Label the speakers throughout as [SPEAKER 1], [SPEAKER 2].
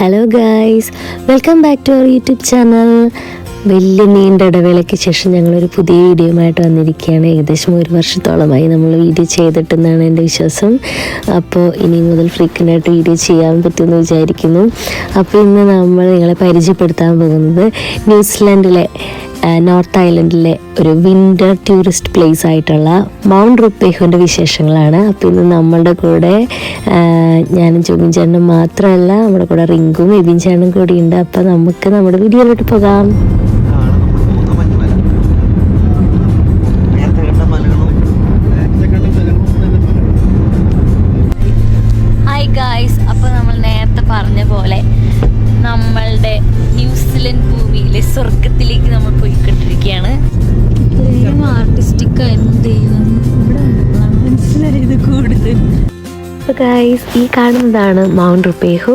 [SPEAKER 1] Hello guys, welcome back to our YouTube channel. വലിയ നീണ്ട ഇടവേളയ്ക്ക് ശേഷം ഞങ്ങളൊരു പുതിയ വീഡിയോയുമായിട്ട് വന്നിരിക്കുകയാണ്. ഏകദേശം 1 വർഷത്തോളമായി നമ്മൾ വീഡിയോ ചെയ്തിട്ടെന്നാണ് എൻ്റെ വിശ്വാസം. അപ്പോൾ ഇനി മുതൽ ഫ്രീക്വൻ്റായിട്ട് വീഡിയോ ചെയ്യാൻ പറ്റുമെന്ന് വിചാരിക്കുന്നു. അപ്പോൾ ഇന്ന് നമ്മൾ നിങ്ങളെ പരിചയപ്പെടുത്താൻ പോകുന്നത് ന്യൂസിലാൻഡിലെ നോർത്ത് ഐലൻഡിലെ ഒരു വിൻ്റർ ടൂറിസ്റ്റ് പ്ലേസ് ആയിട്ടുള്ള മൗണ്ട് റുപ്പേഹുവിൻ്റെ വിശേഷങ്ങളാണ്. അപ്പോൾ ഇന്ന് നമ്മളുടെ കൂടെ ഞാനും ജോബിൻ ചേട്ടനും മാത്രമല്ല, നമ്മുടെ കൂടെ റിങ്കും എബിൻ ചേട്ടനും കൂടി ഉണ്ട്. അപ്പോൾ നമുക്ക് നമ്മുടെ വീഡിയോയിലോട്ട് പോകാം. ഹായ് ഗായ്സ്, അപ്പോൾ നമ്മൾ നേരത്തെ പറഞ്ഞ പോലെ നമ്മളുടെ ന്യൂസിലൻഡ് ഭൂമിയിലെ സ്വർഗത്തിലേക്ക് നമ്മൾ പോയിക്കൊണ്ടിരിക്കുകയാണ്. ഇത്രയും ആർട്ടിസ്റ്റിക് ആയിരുന്നു ഇവിടെ മനസ്സിലായത് കൂടുതൽ. അപ്പോൾ ഗായ്സ്, ഈ കാണുന്നതാണ് മൗണ്ട് റുപ്പേഹു.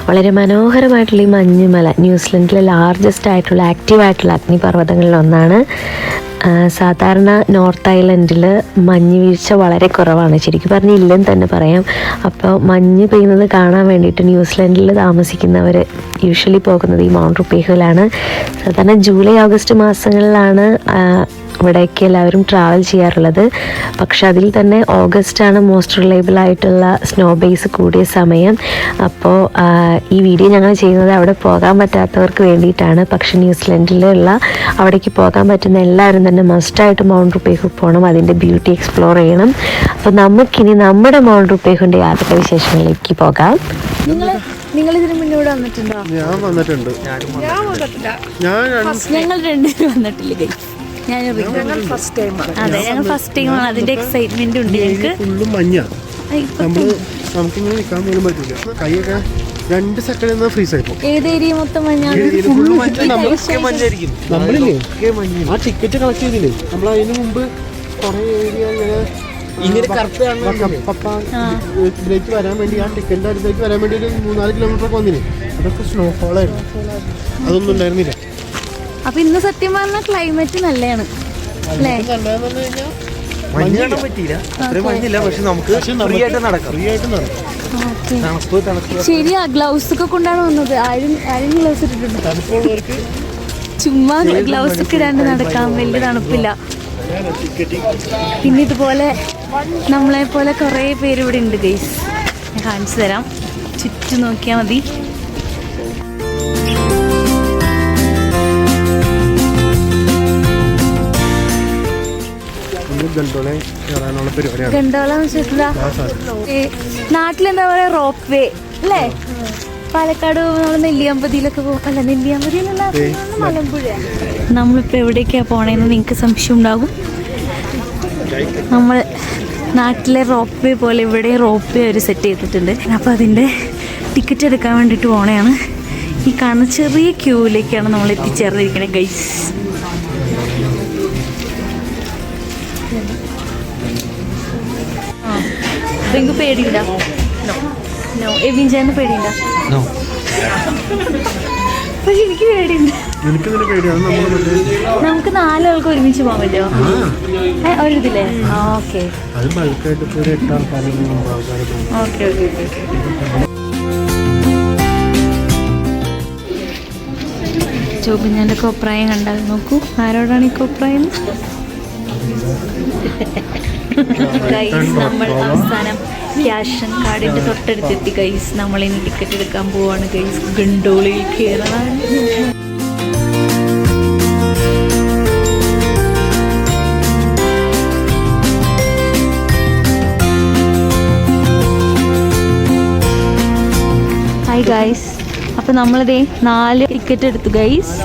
[SPEAKER 1] വളരെ മനോഹരമായിട്ടുള്ള ഈ മഞ്ഞുമല ന്യൂസിലൻഡിലെ ലാർജസ്റ്റ് ആയിട്ടുള്ള ആക്റ്റീവായിട്ടുള്ള അഗ്നിപർവ്വതങ്ങളിൽ ഒന്നാണ്. സാധാരണ നോർത്ത് ഐലൻഡിൽ മഞ്ഞ് വീഴ്ച വളരെ കുറവാണ്, ശരിക്കും പറഞ്ഞാൽ ഇല്ലെന്ന് തന്നെ പറയാം. അപ്പോൾ മഞ്ഞ് പെയ്യുന്നത് കാണാൻ വേണ്ടിയിട്ട് ന്യൂസിലൻഡിൽ താമസിക്കുന്നവർ യൂഷ്വലി പോകുന്നത് ഈ മൗണ്ട് റുപ്പേഹുവിലാണ്. സാധാരണ ജൂലൈ ഓഗസ്റ്റ് മാസങ്ങളിലാണ് ഇവിടേക്ക് എല്ലാവരും ട്രാവൽ ചെയ്യാറുള്ളത്. പക്ഷെ അതിൽ തന്നെ ഓഗസ്റ്റാണ് മോസ്റ്റ് റിലയബിൾ ആയിട്ടുള്ള സ്നോ ബേസ് കൂടിയ സമയം. അപ്പോൾ ഈ വീഡിയോ ഞങ്ങൾ ചെയ്യുന്നത് അവിടെ പോകാൻ പറ്റാത്തവർക്ക് വേണ്ടിയിട്ടാണ്. പക്ഷെ ന്യൂസിലൻഡിലുള്ള അവിടേക്ക് പോകാൻ പറ്റുന്ന എല്ലാവരും തന്നെ മസ്റ്റായിട്ട് മൗണ്ട് റുപ്പേഹു പോകണം, അതിൻ്റെ ബ്യൂട്ടി എക്സ്പ്ലോർ ചെയ്യണം. അപ്പോൾ നമുക്കിനി നമ്മുടെ മൗണ്ട് റുപ്പേഹുവിൻ്റെ യാത്രാ വിശേഷങ്ങളിലേക്ക് പോകാം.
[SPEAKER 2] നിങ്ങൾ ഇതിന് മുന്നേ ഇവിടെ വന്നിട്ടുണ്ടോ?
[SPEAKER 3] ഞാൻ വന്നിട്ടുണ്ട്.
[SPEAKER 2] ഞങ്ങൾ രണ്ടുപേരും വന്നിട്ടില്ല. ഞങ്ങൾ ഫസ്റ്റ് ടൈമാണ്. അതെ, ഞങ്ങൾ ഫസ്റ്റ് ടൈമാണ്. അതിന്റെ എക്സൈറ്റ്മെന്റ് ഉണ്ട് ഞങ്ങൾക്ക്.
[SPEAKER 3] ഫുള്ളും മഞ്ഞാ, നമുക്കിങ്ങനെ നിൽക്കാൻ പോലും പറ്റില്ല. കൈയൊക്കെ 2 സെക്കൻഡ് ഫ്രീസ് ആയിപ്പോ.
[SPEAKER 2] ഏത് ഏരിയ മൊത്തം മഞ്ഞാണ്?
[SPEAKER 3] നമ്മളില്ലേ ആ ടിക്കറ്റ് കളക്ട് ചെയ്തില്ലേ, നമ്മൾ അതിന് മുമ്പ് കുറെ ഏരിയ ഇതിലേക്ക് വരാൻ വേണ്ടി, ആ ടിക്കറ്റിന്റെ അടുത്തേക്ക് വരാൻ വേണ്ടി ഒരു 3-4 കിലോമീറ്റർ ഒക്കെ വന്നില്ലേ, അതൊക്കെ സ്നോഫോൾ ആയിരുന്നു. അതൊന്നും ഉണ്ടായിരുന്നില്ല.
[SPEAKER 2] അപ്പൊ ഇന്ന് സത്യം പറഞ്ഞ ക്ലൈമറ്റ് നല്ലതാണ് അല്ലേ? ശരിയാ, ഗ്ലൗസ് ഒക്കെ കൊണ്ടാണ് വന്നത്. ആരും ഗ്ലൗസ് ഇട്ടിട്ടുണ്ട്. ചുമ്മാ ഗ്ലൗസ് ഒക്കെ ഇടാണ്ട് നടക്കാം, വലിയ തണുപ്പില്ല. പിന്നെ ഇതുപോലെ നമ്മളെ പോലെ കുറേ പേര് ഇവിടെ ഉണ്ട് ഗൈസ്. ഞാൻ കാണിച്ചു തരാം, ചുറ്റും നോക്കിയാൽ മതി. ഗണ്ടോളന്ന് വെച്ചിട്ടില്ല, നാട്ടിലെന്താ പറയാ, റോപ്പ് വേ അല്ലേ? പാലക്കാട് നമ്മൾ നെല്ലിയാമ്പതിയിലൊക്കെ പോകും. അല്ല, നെല്ലിയാമ്പതിയിലല്ല, മലമ്പുഴ. നമ്മളിപ്പോൾ എവിടേക്കാണ് പോണേന്ന് നിങ്ങൾക്ക് സംശയം ഉണ്ടാകും. നമ്മൾ നാട്ടിലെ റോപ്പ് വേ പോലെ ഇവിടെ റോപ്പ് വേ ഒരു സെറ്റ് ചെയ്തിട്ടുണ്ട്. അപ്പോൾ അതിൻ്റെ ടിക്കറ്റ് എടുക്കാൻ വേണ്ടിയിട്ട് പോണേയാണ്. ഈ കാണുന്ന ചെറിയ ക്യൂവിലേക്കാണ് നമ്മൾ എത്തിച്ചേർന്നിരിക്കുന്നത് ഗൈസ്. നിങ്ങൾക്ക് പേടിയുണ്ടോ? എബിൻ ചേട്ടന് പേടിയുണ്ടോ? പക്ഷെ എനിക്ക് പേടിയുണ്ട്. നമുക്ക് 4 ആൾക്ക് ഒരുമിച്ച് പോകാൻ പറ്റുമോ? ഒരിതില്ലേ? Okay okay okay okay. ജോബിൻ്റെ കോപ്രായം കണ്ടാൽ നോക്കൂ, ആരോടാണ് ഈ കോപ്രായം? ഗൈസ്, നമ്മൾ അവസാനം ക്യാഷൻ കാർഡിൻ്റെ തൊട്ടടുത്തെത്തി ഗൈസ്. നമ്മളിനി ടിക്കറ്റ് എടുക്കാൻ പോവാണ് ഗൈസ്, ഗണ്ടോളിൽ കയറാൻ. ഹായ് ഗൈസ്, അപ്പോൾ നമ്മളിതേ 4 ടിക്കറ്റ് എടുത്തു ഗൈസ്.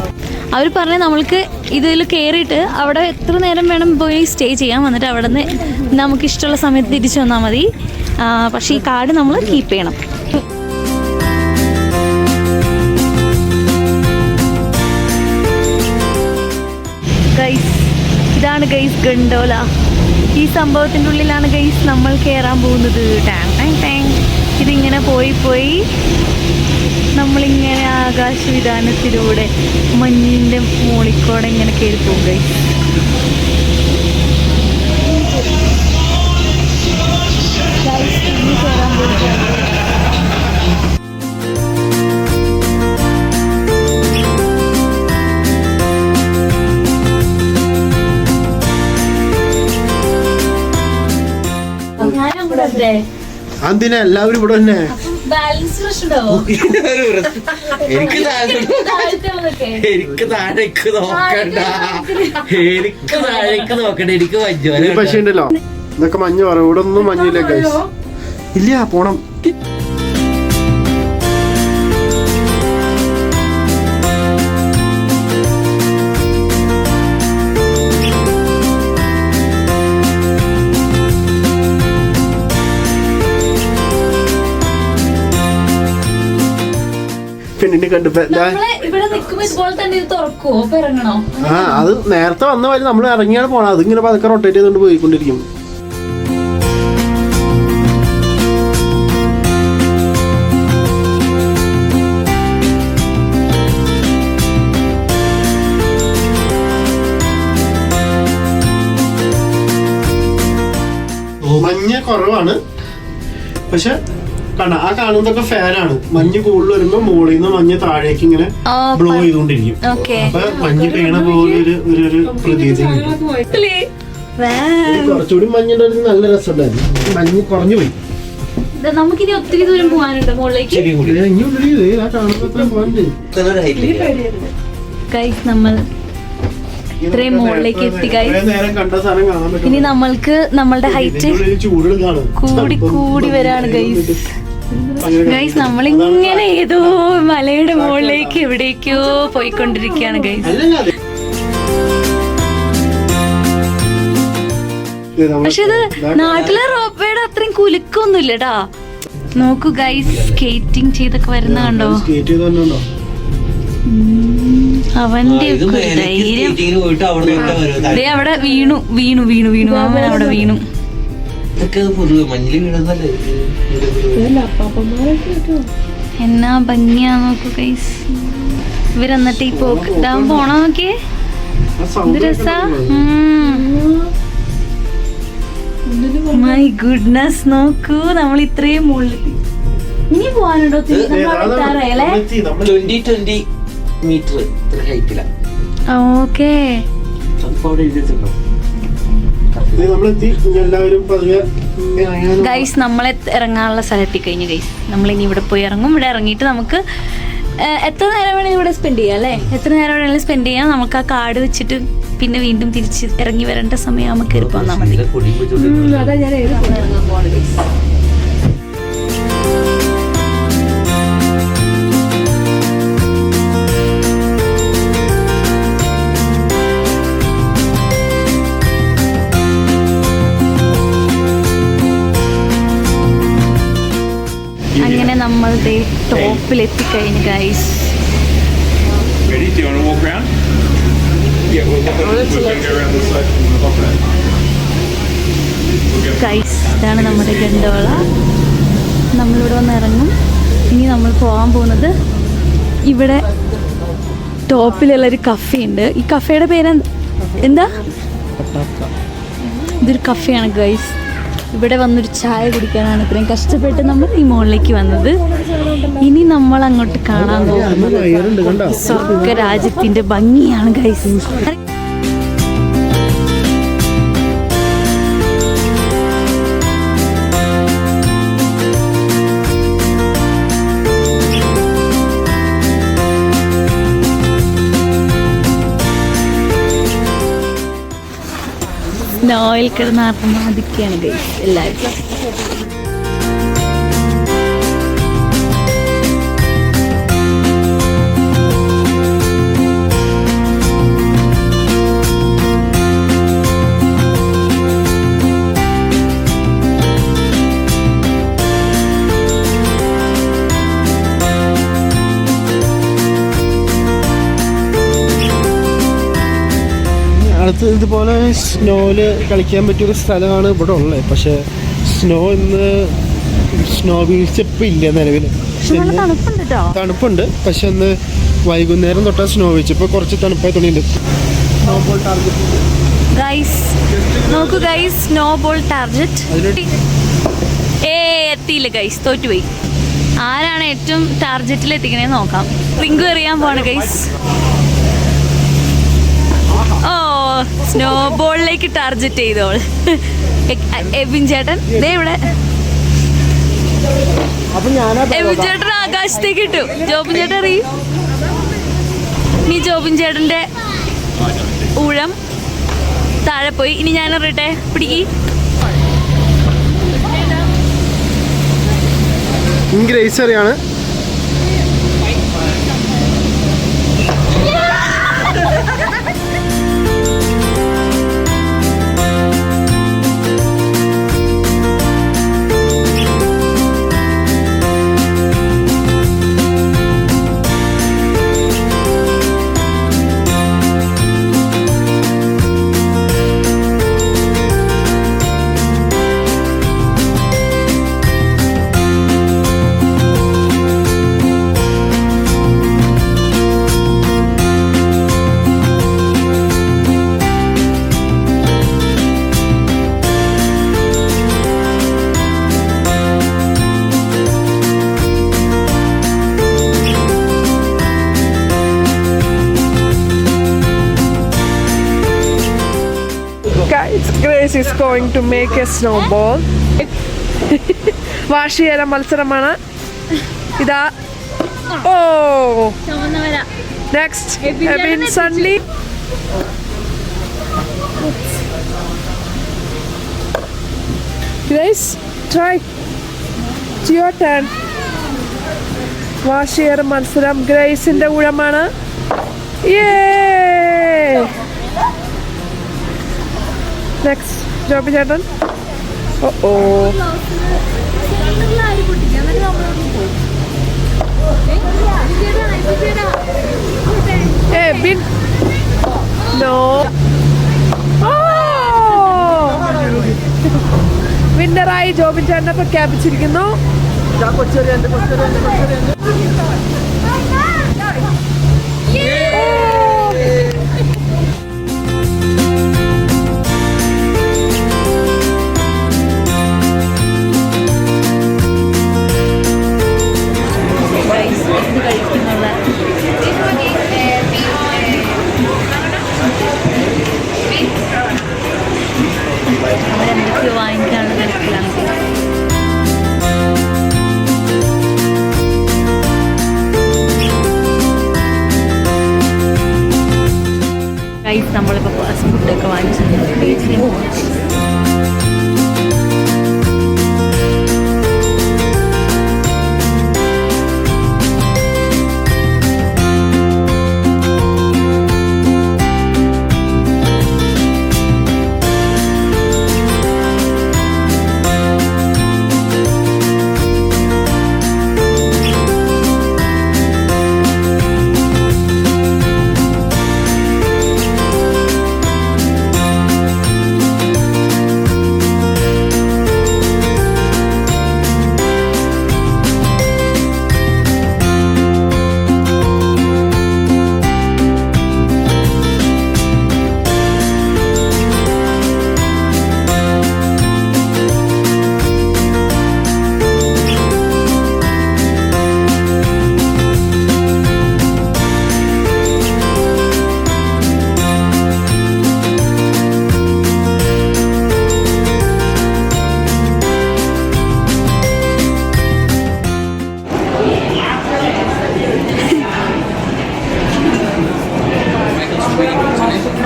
[SPEAKER 2] അവർ പറഞ്ഞാൽ നമ്മൾക്ക് ഇതിൽ കയറിയിട്ട് അവിടെ എത്ര നേരം വേണം പോയി സ്റ്റേ ചെയ്യാം, എന്നിട്ട് അവിടെ നിന്ന് നമുക്കിഷ്ടമുള്ള സമയത്ത് തിരിച്ചു വന്നാൽ മതി. പക്ഷേ ഈ കാർഡ് നമ്മൾ കീപ്പ് ചെയ്യണം. ഗൈസ്, ഇതാണ് ഗൈസ് ഗണ്ടോല. ഈ സംഭവത്തിൻ്റെ ഉള്ളിലാണ് ഗൈസ് നമ്മൾ കയറാൻ പോകുന്നത്. Tongue tongue tongue. ഇതിങ്ങനെ പോയി നമ്മളിങ്ങനെ ആകാശവിധാനത്തിലൂടെ മഞ്ഞിൻ്റെ മുകളിൽക്കൂടെ ഇങ്ങനെ കയറി പോകും ഗൈസ്. കയറാൻ പോകും.
[SPEAKER 3] എന്തിനാ എല്ലാവരും ഇവിടെ തന്നെ?
[SPEAKER 2] ബാലൻസ് പ്രശ്നമുണ്ടാവോ?
[SPEAKER 4] എനിക്ക് താഴേക്ക് നോക്കണ്ട, എനിക്ക് താഴേക്ക് നോക്കണ്ട, എനിക്ക് മഞ്ഞോല.
[SPEAKER 3] പക്ഷേ ഉണ്ടല്ലോ ഇതൊക്കെ മഞ്ഞ് പറയും, ഇവിടെ ഒന്നും മഞ്ഞില്ല ഗൈസ്. ഇല്ല, പോണം. പെണ്ണിനെ കണ്ടപ്പോ
[SPEAKER 2] ഇവിടെ നിൽക്കുമ്പോ ഇതുപോലെ തന്നെ ഇത് തുറക്കുവോ? അപ്പൊ ഇറങ്ങണോ?
[SPEAKER 3] അത് നേരത്തെ വന്ന വഴി നമ്മൾ ഇറങ്ങിയാണ് പോണത്. അതിങ്ങനെ പതുക്കെ റൊട്ടേറ്റ് ചെയ്തുകൊണ്ട് പോയിക്കൊണ്ടിരിക്കും. മഞ്ഞ് കുറവാണ്, പക്ഷെ കണ്ട ആ കാണുന്നതൊക്കെ ഫാനാണ്. മഞ്ഞ് കൂടുതൽ വരുമ്പോ മുകളിൽ നിന്ന് മഞ്ഞ് താഴേക്ക് ഇങ്ങനെ ബ്ലോ ചെയ്തുകൊണ്ടിരിക്കും. അപ്പൊ മഞ്ഞ് പെയ്യണ പോലെ ഒരു പ്രതീതി. കുറച്ചുകൂടി മഞ്ഞുണ്ടായിരുന്നു, നല്ല രസമുണ്ടായിരുന്നു. മഞ്ഞ് കുറഞ്ഞു പോയി.
[SPEAKER 2] നമുക്കിനി ഒത്തിരി ദൂരം പോകാനുണ്ട് മുകളിലേക്ക്. നമ്മൾ ഇത്രയും മുകളിലേക്ക് എത്തി. ഇനി നമ്മൾക്ക് നമ്മളുടെ ഹൈറ്റ് കൂടി വരാണ് ഗൈസ്. ഗൈസ് നമ്മളിങ്ങനെ ഏതോ മലയുടെ മുകളിലേക്ക് എവിടേക്കോ പോയിക്കൊണ്ടിരിക്കുകയാണ് ഗൈസ്. പക്ഷെ ഇത് നാട്ടിലെ റോപ്പേടെ അത്രയും കുലുക്കൊന്നും ഇല്ലടാ. നോക്കൂ ഗൈസ്, സ്കേറ്റിംഗ് ചെയ്തൊക്കെ വരുന്ന കണ്ടോ? അവന്റെ ധൈര്യം. അവിടെ വീണു അവൻ അവിടെ വീണു. എന്നാ ഭംഗിയാ നോക്കൂ ഗൈസ്. ഇവരെന്നിട്ട് ഈ പോക്ക് ഇതാവും പോണോ നോക്കിയേ, എന്ത് രസാ. മൈ ഗുഡ്നസ്, നോക്കൂ നമ്മൾ ഇത്രയും മുകളിലെത്തി. ഇനി പോവാനുണ്ടോ? ഓക്കേ ഗൈസ്, നമ്മളെ ഇറങ്ങാനുള്ള സ്ഥലത്തി കഴിഞ്ഞു ഗൈസ്. നമ്മളിനി ഇവിടെ പോയി ഇറങ്ങും. ഇവിടെ ഇറങ്ങിയിട്ട് നമുക്ക് എത്ര നേരം വേണമെങ്കിലും ഇവിടെ സ്പെൻഡ് ചെയ്യാം അല്ലേ? എത്ര നേരം വേണമെങ്കിലും സ്പെൻഡ് ചെയ്യാം. നമുക്ക് ആ കാർഡ് വെച്ചിട്ട് പിന്നെ വീണ്ടും തിരിച്ച് ഇറങ്ങി വരേണ്ട സമയം നമുക്ക് കയറി പോന്നാൽ മതി. അതാ ഞാൻ ഇറങ്ങാൻ പോവാണ് ഗൈസ്. അങ്ങനെ നമ്മൾ ടോപ്പിൽ എത്തിക്കഴിഞ്ഞു ഗൈസ്. ഗൈസ് ഇതാണ് നമ്മുടെ ഗണ്ടോള. നമ്മളിവിടെ വന്ന് ഇറങ്ങും. ഇനി നമ്മൾ പോകാൻ പോകുന്നത് ഇവിടെ ടോപ്പിലുള്ളൊരു കഫേ ഉണ്ട്. ഈ കഫേയുടെ പേര് എന്താ? ഇതൊരു കഫേയാണ് ഗൈസ്. ഇവിടെ വന്നൊരു ചായ കുടിക്കാനാണ് ഇത്രയും കഷ്ടപ്പെട്ട് നമ്മൾ ഈ മുകളിലേക്ക് വന്നത്. ഇനി നമ്മൾ അങ്ങോട്ട് കാണാൻ പോകുന്നത് സ്വർഗരാജ്യത്തിന്റെ ഭംഗിയാണ് ഗൈസ്. സ്നോയിൽ കിടന്ന് ആർമാദിക്കുകയാണ് ഗൈസ് എല്ലാവരും.
[SPEAKER 3] അടുത്ത് ഇതുപോലെ സ്നോയില് കളിക്കാൻ പറ്റിയൊരു സ്ഥലമാണ് ഇവിടെ ഉള്ളത്. പക്ഷെ സ്നോ വീഴ്ച ഇപ്പം ഇല്ല നിലവിൽ. തണുപ്പുണ്ട്, പക്ഷെ ഒന്ന് വൈകുന്നേരം തൊട്ടാ സ്നോ വീഴ്ച. ഇപ്പൊ കുറച്ച് തണുപ്പായി തുടങ്ങിയിട്ടുണ്ട്. സ്നോബോൾ ടാർഗറ്റ്
[SPEAKER 2] നോക്കൂ ഗൈസ്, സ്നോബോൾ ടാർഗറ്റ് എത്തിയില്ല ഗൈസ്, തോറ്റുപോയി. ആരാണ് ഏറ്റവും ടാർഗറ്റിൽ എത്തിക്കണേന്ന് നോക്കാം. റിങ്കു എറിയാൻ പോവാണ് ഗൈസ്. ഓ സ്നോ ബോളിലേക്ക് ടാർജറ്റ് ചെയ്തോൾ. എബിൻ ചേട്ടൻ ദേ ഇവിടെ. എബിൻ ചേട്ടൻ ആകാശത്തേക്ക് ഇട്ടു. ജോബിൻ ചേട്ടൻ അറിയും. ഇനി ജോബിൻ ചേട്ടന്റെ ഊഴം താഴെ പോയി. ഇനി ഞാൻ അറിയട്ടെ, പിടിക്ക്.
[SPEAKER 3] ഗ്രേസ് അറിയാണ്.
[SPEAKER 5] Grace is going to make a snowball. വാശിയേറെ മത്സരമാണ് ഇതാ. ഓ, നെക്സ്റ്റ് എബിൻ സൺലി. Grace, try. It's your turn. വാശിയേറെ മത്സരം ഗ്രേസിന്റെ ഊഴമാണ്. നെക്സ്റ്റ് ജോബി ചേട്ടൻ. ഓ, ബിൻ നോ. വിന്നറായി ജോബിൻ ചേട്ടനെ പ്രഖ്യാപിച്ചിരിക്കുന്നു.
[SPEAKER 2] അവരെന്തൊക്കെയോ വാങ്ങിക്കാനുള്ള തിരക്കിലാണ്. ഗൈസ് നമ്മളിപ്പോൾ ഫാസ്റ്റ് ഫുഡൊക്കെ വാങ്ങിച്ചു.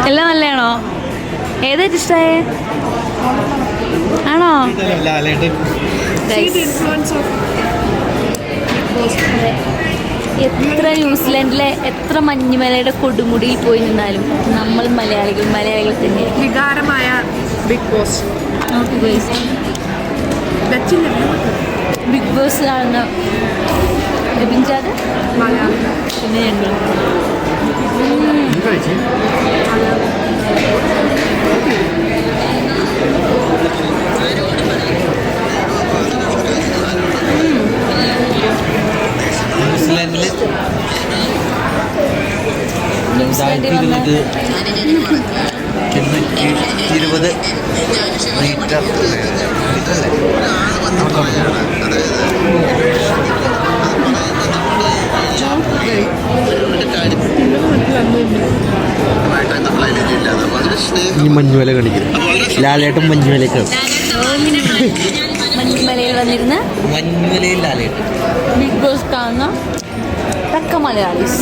[SPEAKER 2] എല്ലാം നല്ലതാണോ? ഏതായിട്ട് ഇഷ്ടമായേ? ആണോ? എത്ര ന്യൂസിലാൻഡിലെ എത്ര മഞ്ഞുമലയുടെ കൊടുമുടിയിൽ പോയി നിന്നാലും നമ്മൾ മലയാളികൾ തന്നെ.
[SPEAKER 5] വികാരമായ ബിഗ് ബോസ്.
[SPEAKER 2] ബിഗ് ബോസ് കാണുന്ന എബിൻ ചേട്ടൻ പിന്നെ ഞങ്ങൾ
[SPEAKER 4] ന്യൂസിലാൻഡിൽ 220 മീറ്റർ ഇനി മഞ്ഞുമല കാണിക്കുന്നത്. ലാലേട്ടൻ മഞ്ഞുമലക്കാണ്.
[SPEAKER 2] മഞ്ഞുമലയിൽ വന്നിരുന്ന്
[SPEAKER 4] മഞ്ഞുമലയിൽ ലാലേട്ടൻ.
[SPEAKER 2] ബിഗ് ബോസ് കാണുന്ന തക്ക Malayalees.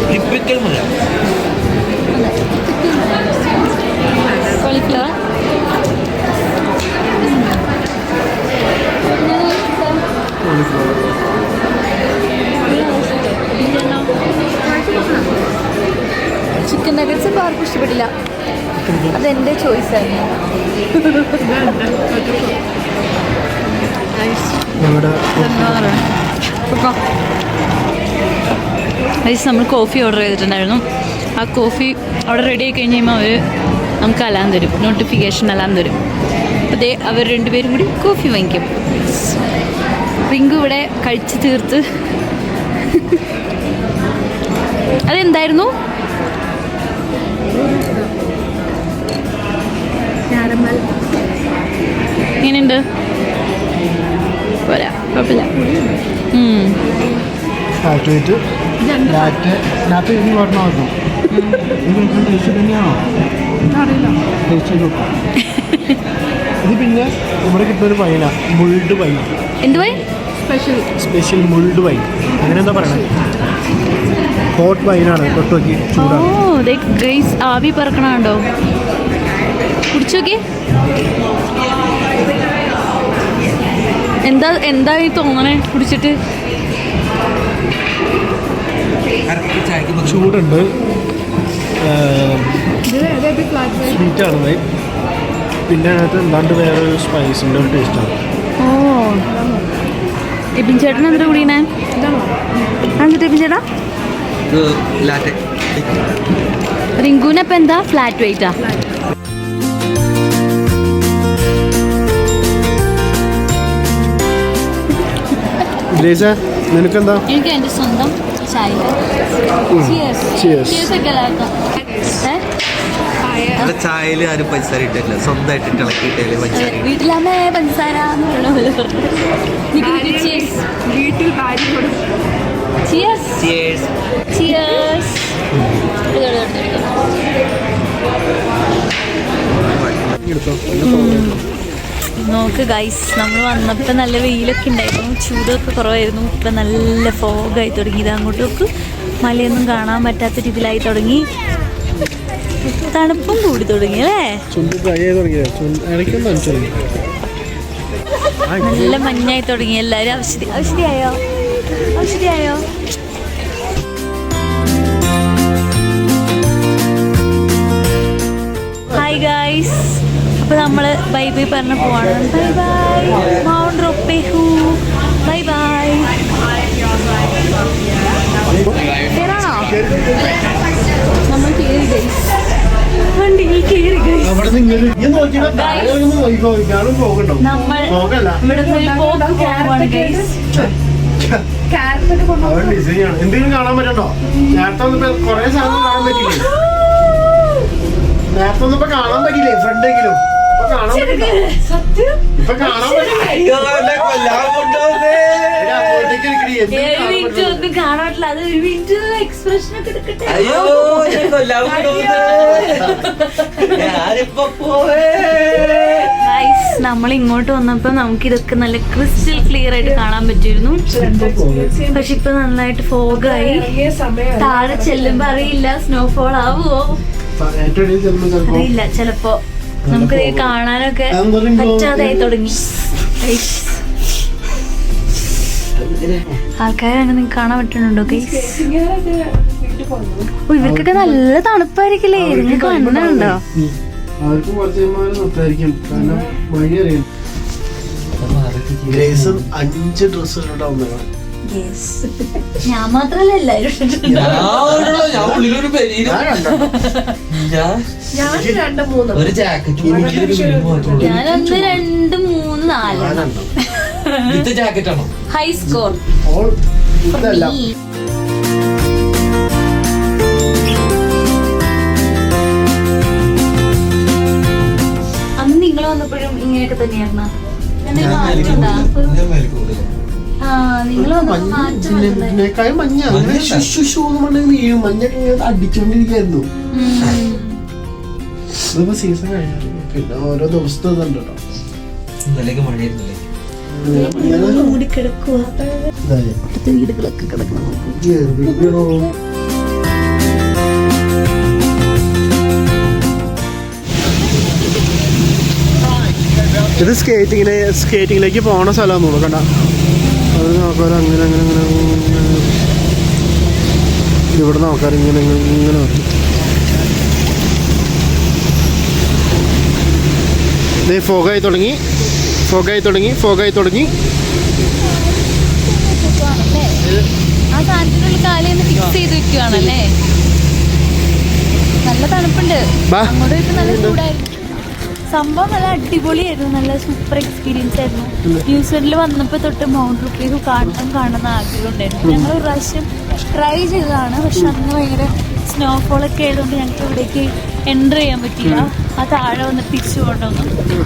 [SPEAKER 4] Typical Malayalam.
[SPEAKER 2] Cauliflower chicken nuggets ഇപ്പോൾ ആർക്കും ഇഷ്ടപ്പെട്ടില്ല. അതെൻ്റെ ചോയ്സായിരുന്നു. നമ്മൾ കോഫി ഓർഡർ ചെയ്തിട്ടുണ്ടായിരുന്നു. ആ കോഫി അവിടെ റെഡി ആയി കഴിഞ്ഞ് കഴിയുമ്പോൾ അവർ നമുക്ക് അലാം തരും, നോട്ടിഫിക്കേഷൻ അലാം തരും. അതേ അവർ രണ്ടുപേരും കൂടി കോഫി വാങ്ങിക്കും. റിങ്കു ഇവിടെ കഴിച്ച് തീർത്ത്. അതെന്തായിരുന്നു? എങ്ങനെയുണ്ട്? പോരാ, കുഴപ്പമില്ല.
[SPEAKER 3] ഇത് പിന്നെ ഇവിടെ കിട്ടുന്നൊരു വൈന, മുൾഡ് വൈൻ.
[SPEAKER 2] എന്ത് വൈൻ?
[SPEAKER 3] Special mulled wine. അങ്ങനെ എന്താ പറയണേ? ഹോട്ട് വൈനാണ്. തൊട്ട് നോക്കി ചൂടാണ്.
[SPEAKER 2] ഗൈസ് ആവി പറക്കണുണ്ടോ? കുടിച്ചു നോക്കി. എന്തായി തോന്നണേ കുടിച്ചിട്ട്?
[SPEAKER 3] ചൂടുണ്ട്, സ്വീറ്റാണ് വൈൻ. പിന്നെ അതിനകത്ത് എന്താണ്ട് വേറൊരു സ്പൈസിൻ്റെ ഒരു ടേസ്റ്റാണ്.
[SPEAKER 2] ഓ, എബിൻ ചേട്ടൻ എന്താ കുടിക്കണേ? എന്നിട്ട് എബിൻ ചേട്ടാ റിങ്കുവിനപ്പം എന്താ ഫ്ലാറ്റ് വെയിറ്റാ?
[SPEAKER 3] നിനക്കെന്താ?
[SPEAKER 2] എനിക്ക് എൻ്റെ സ്വന്തം ചായ.
[SPEAKER 4] ചായയിൽ ആരും പഞ്ചസാര ഇട്ടില്ല, സ്വന്തമായിട്ട് ഇളക്കിയിട്ടേ പഞ്ചസാര.
[SPEAKER 2] വീട്ടിലാമേ പഞ്ചസാര
[SPEAKER 5] വീട്ടിൽ ഭാര്യ
[SPEAKER 2] നോക്ക് ഗൈസ്, നമ്മൾ വന്നപ്പോൾ നല്ല വെയിലൊക്കെ ഉണ്ടായിരുന്നു, ചൂടൊക്കെ കുറവായിരുന്നു. ഇപ്പം നല്ല ഫോഗായി തുടങ്ങി. ഇത് അങ്ങോട്ടേക്ക് മലയൊന്നും കാണാൻ പറ്റാത്ത രീതിയിലായി തുടങ്ങി. തണുപ്പും കൂടി തുടങ്ങി അല്ലേ? നല്ല മഞ്ഞായി തുടങ്ങി. എല്ലാവരും ഔഷധിയായോ? ഹായ് ഗൈസ്, അപ്പോൾ നമ്മൾ ബൈ ബൈ പറഞ്ഞ പോവാണ്. Bye bye mount Ruapehu. Bye bye. കേറാണോ? നമ്മൾ കയറി ഗൈസ്, വണ്ടിയിൽ കയറി ഗൈസ്. നമ്മൾ ഇവിടെ നിന്ന് പോക്ക് പോവാണ് ഗൈസ്.
[SPEAKER 3] എന്തെങ്കിലും കാണാൻ പറ്റണ്ടോ? നേരത്തെ ഒന്നും കൊറേ സാധനം കാണാൻ പറ്റില്ലേ? നേരത്തെ ഒന്നും ഇപ്പൊ കാണാൻ പറ്റില്ലേ? ഫ്രണ്ടെങ്കിലും ഇപ്പൊ കാണാൻ പറ്റില്ല.
[SPEAKER 2] ഒന്നും കാണാൻ പറ്റില്ല. അത് ഒരു മിനിറ്റ് എക്സ്പ്രഷൻ ഒക്കെ എടുക്കട്ടെ. നമ്മൾ ഇങ്ങോട്ട് വന്നപ്പോ നമുക്ക് ഇതൊക്കെ നല്ല ക്രിസ്റ്റൽ ക്ലിയർ ആയിട്ട് കാണാൻ പറ്റിയിരുന്നു. പക്ഷെ ഇപ്പൊ നന്നായിട്ട് ഫോഗായി. താഴെ ചെല്ലുമ്പോ അറിയില്ല സ്നോഫോൾ ആവുമോ അറിയില്ല. ചിലപ്പോ നമുക്ക് കാണാനൊക്കെ പറ്റാതായി തുടങ്ങി. ആൾക്കാരങ്ങനെ നിങ്ങൾക്ക് കാണാൻ പറ്റുന്നുണ്ടോ ഗൈസ്? ഇവർക്കൊക്കെ നല്ല തണുപ്പായിരിക്കില്ലേ? നിങ്ങൾക്ക് വന്നുണ്ടോ?
[SPEAKER 3] അവർക്ക് കുറച്ച് സംസാരിക്കും, കാരണം വഴി അറിയാം. ഗ്രേസും 5 ഡ്രസ് ഇട്ടിട്ടാവുന്ന
[SPEAKER 2] ഞാൻ മാത്രല്ല എല്ലാരും.
[SPEAKER 4] ഒരു ജാക്കറ്റ്,
[SPEAKER 2] ഞാൻ 1 2 3 4
[SPEAKER 4] ജാക്കറ്റ് ആണോ?
[SPEAKER 2] High score. അന്ന് നിങ്ങൾ വന്നപ്പോഴും ഇങ്ങനെയൊക്കെ തന്നെയായിരുന്ന? നിങ്ങൾ
[SPEAKER 3] മഞ്ഞ മഞ്ഞൊക്കെ അടിച്ചോണ്ടിരിക്കായിരുന്നു. ഇതിപ്പോ സീസൺ കഴിഞ്ഞാൽ പിന്നെ ഓരോ ദിവസത്തെ ഇതുണ്ട് കേട്ടോ.
[SPEAKER 4] ഇന്നലേക്ക് മഴയായിരുന്നില്ലേ?
[SPEAKER 2] വീടുകളൊക്കെ കിടക്കണം.
[SPEAKER 3] ഇത് സ്കേറ്റിങ്ങിലേക്ക് പോണ സ്ഥലമാണെന്ന് തോന്നുന്നു. കണ്ട അത് നോക്കാൻ അങ്ങനെ അങ്ങനെ അങ്ങനെ ഇവിടുന്ന് ആൾക്കാർ ഇങ്ങനെ ഇങ്ങനെ വരും. ഫോഗായി തുടങ്ങി.
[SPEAKER 2] ആ സാധനത്തിനുള്ളിൽ കാലൊന്ന് ഫിക്സ് ചെയ്ത് വെക്കുവാണല്ലേ. നല്ല തണുപ്പുണ്ട്. അങ്ങോട്ട് പോയപ്പോ നല്ല ചൂടായിരുന്നു. സംഭവം നല്ല അടിപൊളിയായിരുന്നു. നല്ല സൂപ്പർ എക്സ്പീരിയൻസ് ആയിരുന്നു. ന്യൂസിലൻഡിൽ വന്നപ്പോൾ തൊട്ട് മൗണ്ട് റുപ്പീസ് കാണണമെന്ന് ആഗ്രഹം ഉണ്ടായിരുന്നു. ഞങ്ങൾ ഒരു പ്രാവശ്യം ട്രൈ ചെയ്തതാണ്. പക്ഷെ അന്ന് ഭയങ്കര സ്നോഫോളൊക്കെ ആയതുകൊണ്ട് ഞങ്ങൾക്ക് ഇവിടേക്ക് എൻ്റർ ചെയ്യാൻ പറ്റിയില്ല. ആ താഴെ വന്ന് തിരിച്ചു കൊണ്ടുവന്നു.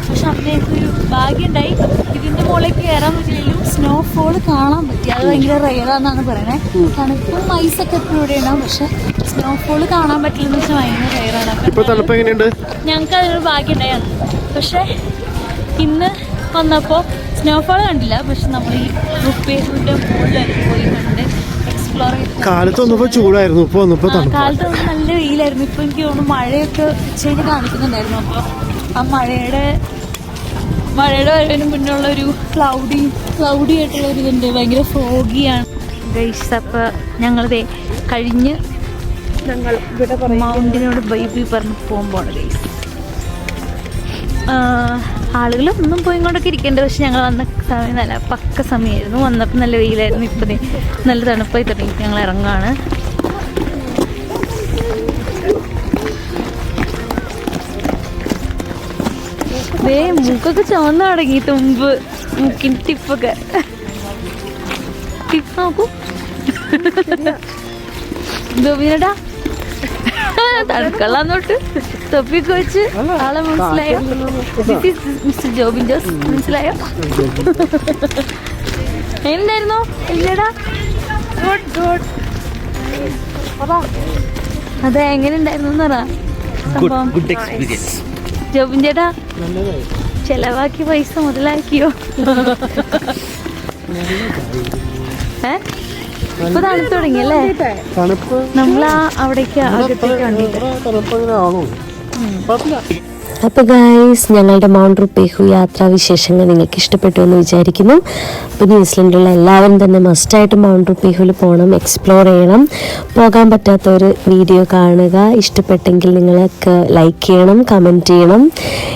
[SPEAKER 2] പക്ഷെ അന്ന് ഞങ്ങൾക്കൊരു ഭാഗ്യമുണ്ടായി. ഇതിൻ്റെ മുകളിലേക്ക് കയറാൻ പറ്റില്ലെങ്കിലും സ്നോഫോൾ കാണാൻ പറ്റി. അത് ഭയങ്കര റെയറാന്നാണ് പറയണേ. തണുപ്പും ഐസൊക്കെ എപ്പോഴും ഇവിടെ ഉണ്ടാവും. പക്ഷെ സ്നോഫോൾ കാണാൻ പറ്റില്ലെന്ന് വെച്ചാൽ ഭയങ്കര റെയറാണ്. ഞങ്ങൾക്ക് അതിനൊരു ഭാഗ്യം ഉണ്ടായിരുന്നു. പക്ഷെ ഇന്ന് വന്നപ്പോൾ സ്നോഫോൾ കണ്ടില്ല. പക്ഷെ നമ്മൾ ഈ റുപ്പേസിൻ്റെ മുകളിൽ പോയി കണ്ട് എക്സ്പ്ലോർ ചെയ്ത്.
[SPEAKER 3] കാലത്ത് വന്നപ്പോൾ ചൂടായിരുന്നു.
[SPEAKER 2] കാലത്ത് വന്ന് നല്ല വെയിലായിരുന്നു. ഇപ്പൊ എനിക്ക് തോന്നുന്നു മഴയൊക്കെ ഉച്ചയ്ക്ക് കാണിക്കുന്നുണ്ടായിരുന്നു. അപ്പോൾ ആ മഴയുടെ വരവിന് മുന്നുള്ള ഒരു ക്ലൗഡി ആയിട്ടുള്ള ഒരു ഇതുണ്ട്. ഭയങ്കര ഫോഗിയാണ് ഗൈസ്. അപ്പോൾ ഞങ്ങളിതേ കഴിഞ്ഞ് മൗണ്ടിനോട് ബൈബിൾ പറഞ്ഞ് പോകുമ്പോൾ ഗൈസ് ആളുകളൊന്നും പോയിക്കൊണ്ടൊക്കെ ഇരിക്കേണ്ടത്. പക്ഷെ ഞങ്ങൾ വന്ന സമയം നല്ല പക്ക സമയമായിരുന്നു. വന്നപ്പോൾ നല്ല വെയിലായിരുന്നു. ഇപ്പം നല്ല തണുപ്പായി തുടങ്ങി. ഞങ്ങൾ ഇറങ്ങുകയാണ്. മൂക്കൊക്കെ ചുവന്ന് തുടങ്ങി. തുമ്പ് മൂക്കിൻ്റെ ടിപ്പൊക്കെ ടിപ്പ് നോക്കൂ. ഗോപിനടാ തണുക്കള്ളാന്നോട്ട് തൊപ്പിയൊക്കെ വെച്ച് ആളെ മനസ്സിലായോ? മിസ്റ്റർ ജോബിൻ ജോസ് മനസ്സിലായോ? എന്തായിരുന്നു ഇല്ലടാ? അതെ, എങ്ങനെ ഉണ്ടായിരുന്നു പറ സംഭവം. ജോബിൻ ചേട്ടാ ചെലവാക്കി പൈസ മുതലാക്കിയോ? ഇപ്പൊ തണുത്ത് തുടങ്ങിയല്ലേ? നമ്മളാ അവിടേക്ക് അകത്തേക്ക് കണ്ടിട്ട്.
[SPEAKER 6] അപ്പോൾ ഗൈസ്, ഞങ്ങളുടെ മൗണ്ട് റുപ്പേഹു യാത്രാവിശേഷങ്ങൾ നിങ്ങൾക്ക് ഇഷ്ടപ്പെട്ടു എന്ന് വിചാരിക്കുന്നു. അപ്പോൾ ന്യൂസിലൻഡിലുള്ള എല്ലാവരും തന്നെ മസ്റ്റായിട്ട് മൗണ്ട് റുപ്പേഹുവിൽ പോകണം, എക്സ്പ്ലോർ ചെയ്യണം. പോകാൻ പറ്റാത്തവർ വീഡിയോ കാണുക. ഇഷ്ടപ്പെട്ടെങ്കിൽ നിങ്ങൾക്ക് ലൈക്ക് ചെയ്യണം, കമൻറ്റ് ചെയ്യണം.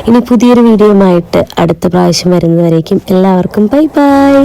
[SPEAKER 6] ഇനി പുതിയൊരു വീഡിയോയുമായിട്ട് അടുത്ത പ്രാവശ്യം വരുന്നവരേക്കും എല്ലാവർക്കും ബൈ ബൈ.